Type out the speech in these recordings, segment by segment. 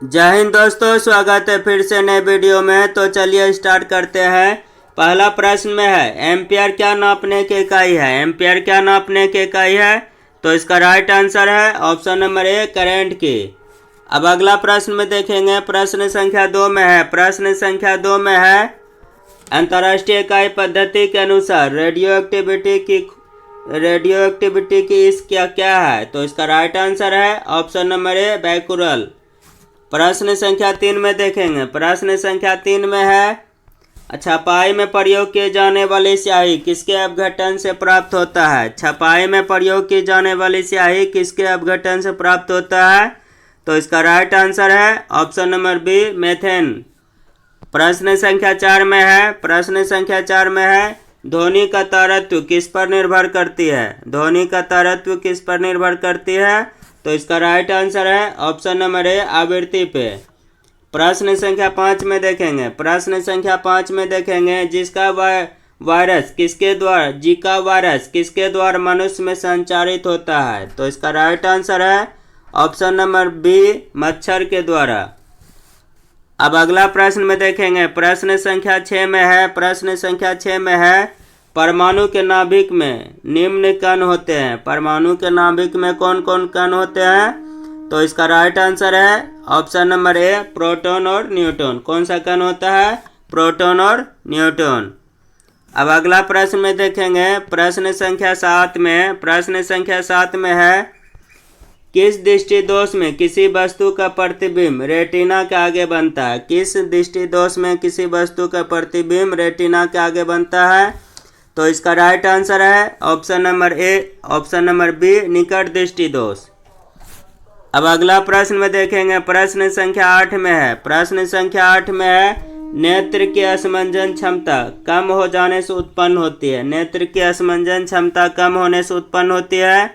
जय हिंद दोस्तों, स्वागत है फिर से नए वीडियो में। तो चलिए स्टार्ट करते हैं। पहला प्रश्न में है एम्पियर क्या नापने की इकाई है। एम्पियर क्या नापने की इकाई है? तो इसका राइट आंसर है ऑप्शन नंबर ए, करंट की। अब अगला प्रश्न में देखेंगे, प्रश्न संख्या 2 में है। प्रश्न संख्या 2 में है अंतर्राष्ट्रीय इकाई पद्धति के अनुसार रेडियो एक्टिविटी की इस क्या है? तो इसका राइट आंसर है ऑप्शन नंबर ए, बैकुरल। प्रश्न संख्या 3 में देखेंगे। प्रश्न संख्या 3 में है छपाई में प्रयोग किए जाने वाली स्याही किसके अपघटन से प्राप्त होता है? छपाई में प्रयोग की जाने वाली स्याही किसके अपघटन से प्राप्त होता है? तो इसका राइट आंसर है ऑप्शन नंबर बी, मेथेन। प्रश्न संख्या 4 में है। प्रश्न संख्या 4 में है ध्वनि का तारतम्य किस पर निर्भर करती है? ध्वनि का तारतम्य किस पर निर्भर करती है? तो इसका राइट आंसर है ऑप्शन नंबर ए, आवृत्ति पे। प्रश्न संख्या 5 में देखेंगे। प्रश्न संख्या 5 में देखेंगे जिसका वायरस किसके द्वारा जीका वायरस किसके द्वारा मनुष्य में संचारित होता है? तो इसका राइट आंसर है ऑप्शन नंबर बी, मच्छर के द्वारा। अब अगला प्रश्न में देखेंगे। प्रश्न संख्या 6 में है। प्रश्न संख्या 6 में है परमाणु के नाभिक में निम्न कण होते हैं। परमाणु के नाभिक में कौन कौन कण होते हैं? तो इसका राइट आंसर है ऑप्शन नंबर ए, प्रोटॉन और न्यूट्रॉन। कौन सा कण होता है? प्रोटॉन और न्यूट्रॉन। अब अगला प्रश्न में देखेंगे। प्रश्न संख्या 7 में। प्रश्न संख्या 7 में है किस दृष्टि दोष में किसी वस्तु का प्रतिबिंब रेटिना के आगे बनता है? किस दृष्टि दोष में किसी वस्तु का प्रतिबिंब रेटिना के आगे बनता है? तो इसका राइट आंसर है option number A, option number B, निकट दृष्टि दोष। अब अगला प्रश्न में देखेंगे। प्रश्न संख्या 8 में है। प्रश्न संख्या 8 में है नेत्र की असमंजन क्षमता कम हो जाने से उत्पन्न होती है। नेत्र की असमंजन क्षमता कम होने से उत्पन्न होती है।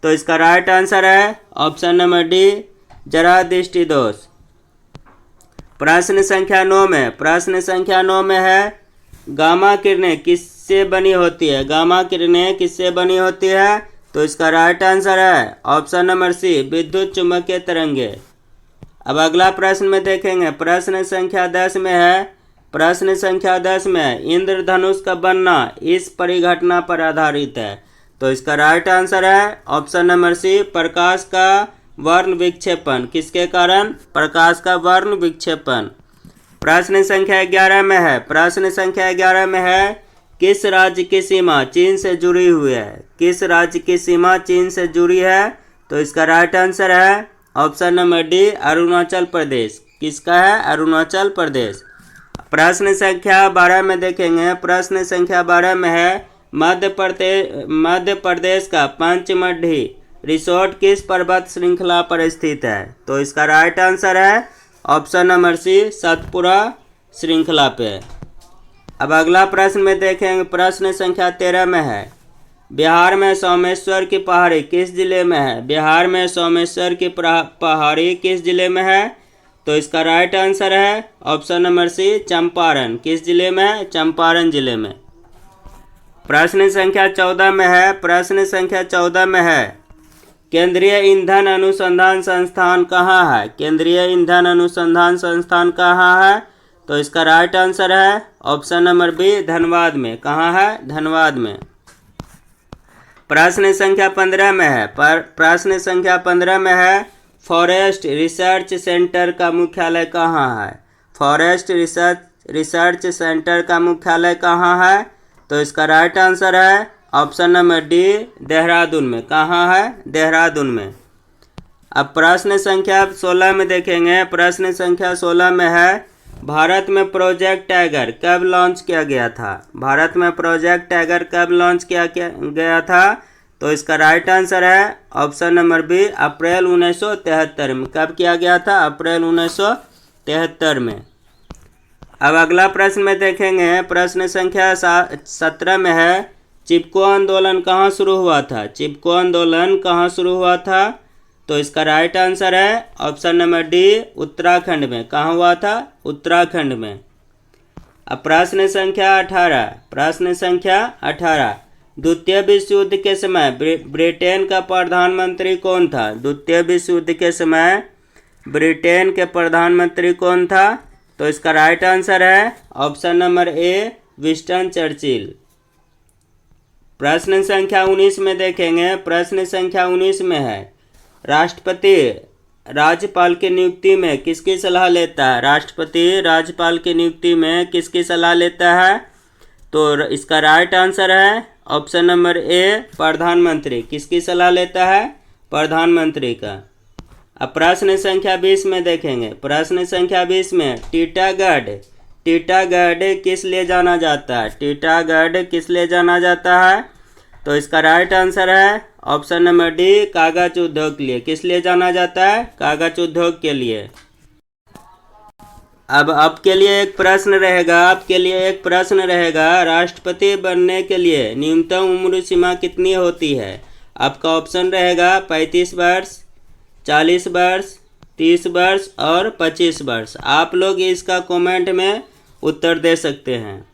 तो इसका राइट आंसर है ऑप्शन नंबर डी, जरा दृष्टि दोष। प्रश्न संख्या 9 में। प्रश्न संख्या 9 में है गामा किरणें किससे बनी होती है? गामा किरणें किससे बनी होती है? तो इसका राइट आंसर है ऑप्शन नंबर सी, विद्युत चुम्बकीय तरंगे। अब अगला प्रश्न में देखेंगे। प्रश्न संख्या 10 में है। प्रश्न संख्या 10 में इंद्रधनुष का बनना इस परिघटना पर आधारित है। तो इसका राइट आंसर है ऑप्शन नंबर सी, प्रकाश का वर्ण विक्षेपण। किसके कारण? प्रकाश का वर्ण विक्षेपण। प्रश्न संख्या 11 में है। प्रश्न संख्या 11 में है किस राज्य की सीमा चीन से जुड़ी हुई है? किस राज्य की सीमा चीन से जुड़ी है? तो इसका राइट आंसर है option number D, Arunachal Pradesh. किसका है? अरुणाचल प्रदेश। प्रश्न संख्या 12 में देखेंगे। प्रश्न संख्या 12 में है मध्य प्रदेश का पंचमढ़ी रिसोर्ट किस पर्वत श्रृंखला पर स्थित है? तो इसका राइट आंसर है ऑप्शन नंबर सी, सतपुरा श्रृंखला पे। अब अगला प्रश्न में देखेंगे। प्रश्न संख्या 13 में है बिहार में सोमेश्वर की पहाड़ी किस जिले में है? बिहार में सोमेश्वर की पहाड़ी किस जिले में है? तो इसका राइट आंसर है ऑप्शन नंबर सी, चंपारण। किस जिले में है? चंपारण जिले में। प्रश्न संख्या 14 में है। प्रश्न संख्या 14 में है केंद्रीय ईंधन अनुसंधान संस्थान कहाँ है? केंद्रीय ईंधन अनुसंधान संस्थान कहाँ है? तो इसका राइट आंसर है ऑप्शन नंबर बी, धनबाद में। कहाँ है? धनबाद में। प्रश्न संख्या 15 में है। प्रश्न संख्या 15 में है फॉरेस्ट रिसर्च सेंटर का मुख्यालय कहाँ है? फॉरेस्ट रिसर्च सेंटर का मुख्यालय कहाँ है? तो इसका राइट आंसर है ऑप्शन नंबर डी, देहरादून में। कहाँ है? देहरादून में। अब प्रश्न संख्या 16 में देखेंगे। प्रश्न संख्या 16 में है भारत में प्रोजेक्ट टाइगर कब लॉन्च किया गया था? भारत में प्रोजेक्ट टाइगर कब लॉन्च किया गया था? तो इसका राइट आंसर है ऑप्शन नंबर बी, अप्रैल 1973 में। कब किया गया था? अप्रैल 1973 में। अब अगला प्रश्न में देखेंगे। प्रश्न संख्या 17 में है चिपको आंदोलन कहाँ शुरू हुआ था? चिपको आंदोलन कहाँ शुरू हुआ था? तो इसका राइट आंसर है ऑप्शन नंबर डी, उत्तराखंड में। कहाँ हुआ था? उत्तराखंड में। अब प्रश्न संख्या 18। प्रश्न संख्या 18 द्वितीय विश्व युद्ध के समय ब्रिटेन का प्रधानमंत्री कौन था? द्वितीय विश्व युद्ध के समय ब्रिटेन के प्रधानमंत्री कौन था? तो इसका राइट आंसर है ऑप्शन नंबर ए, विंस्टन चर्चिल। प्रश्न संख्या 19 में देखेंगे। प्रश्न संख्या 19 में है, राष्ट्रपति राज्यपाल की नियुक्ति में किसकी सलाह लेता है? राष्ट्रपति राज्यपाल की नियुक्ति में किसकी सलाह लेता है? तो इसका राइट आंसर है ऑप्शन नंबर ए, प्रधानमंत्री। किसकी सलाह लेता है? प्रधानमंत्री का। अब प्रश्न संख्या 20 में देखेंगे। प्रश्न संख्या 20 में टीटागढ़ किस लिए जाना जाता है? टीटागढ़ किस लिए जाना जाता है? तो इसका राइट आंसर है ऑप्शन नंबर डी, कागज उद्योग के लिए। किस लिए जाना जाता है? कागज उद्योग के लिए। अब आपके लिए एक प्रश्न रहेगा, राष्ट्रपति बनने के लिए न्यूनतम उम्र सीमा कितनी होती है? आपका ऑप्शन रहेगा 35 वर्ष, 40 वर्ष, 30 वर्ष और 25 वर्ष। आप लोग इसका कमेंट में उत्तर दे सकते हैं।